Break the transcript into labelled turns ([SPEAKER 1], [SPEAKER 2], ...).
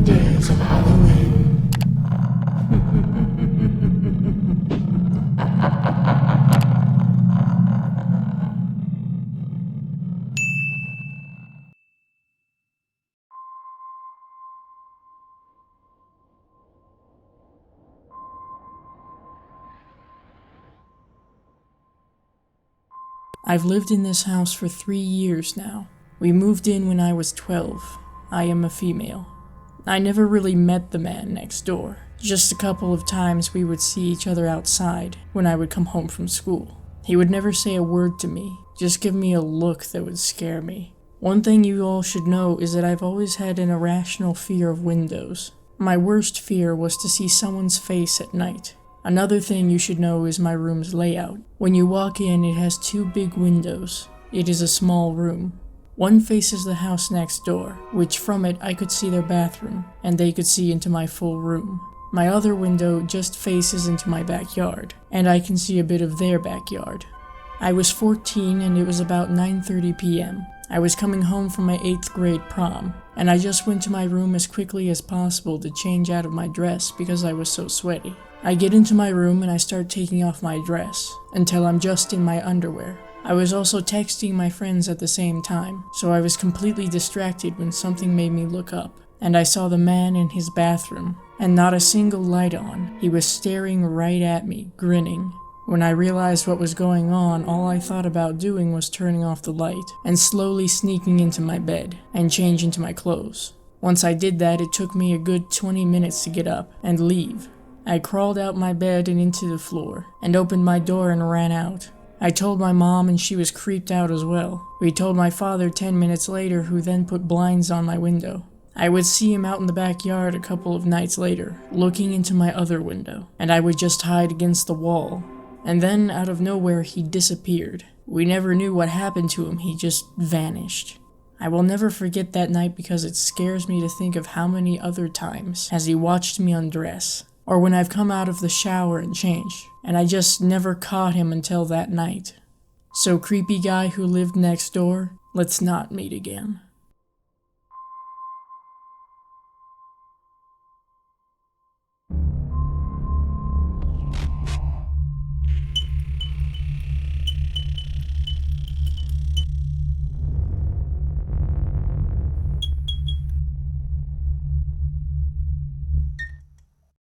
[SPEAKER 1] days of Halloween.
[SPEAKER 2] I've lived in this house for 3 years now. We moved in when I was 12. I am a female. I never really met the man next door. Just a couple of times we would see each other outside when I would come home from school. He would never say a word to me, just give me a look that would scare me. One thing you all should know is that I've always had an irrational fear of windows. My worst fear was to see someone's face at night. Another thing you should know is my room's layout. When you walk in, it has 2 big windows. It is a small room. One faces the house next door, which from it I could see their bathroom, and they could see into my full room. My other window just faces into my backyard, and I can see a bit of their backyard. I was 14 and it was about 9:30 p.m. I was coming home from my 8th grade prom, and I just went to my room as quickly as possible to change out of my dress because I was so sweaty. I get into my room and I start taking off my dress, until I'm just in my underwear. I was also texting my friends at the same time, so I was completely distracted when something made me look up, and I saw the man in his bathroom, and not a single light on. He was staring right at me, grinning. When I realized what was going on, all I thought about doing was turning off the light, and slowly sneaking into my bed, and change into my clothes. Once I did that, it took me a good 20 minutes to get up and leave. I crawled out my bed and into the floor, and opened my door and ran out. I told my mom and she was creeped out as well. We told my father 10 minutes later, who then put blinds on my window. I would see him out in the backyard a couple of nights later, looking into my other window, and I would just hide against the wall. And then, out of nowhere, he disappeared. We never knew what happened to him, he just vanished. I will never forget that night because it scares me to think of how many other times has he watched me undress, or when I've come out of the shower and changed, and I just never caught him until that night. So creepy guy who lived next door, let's not meet again.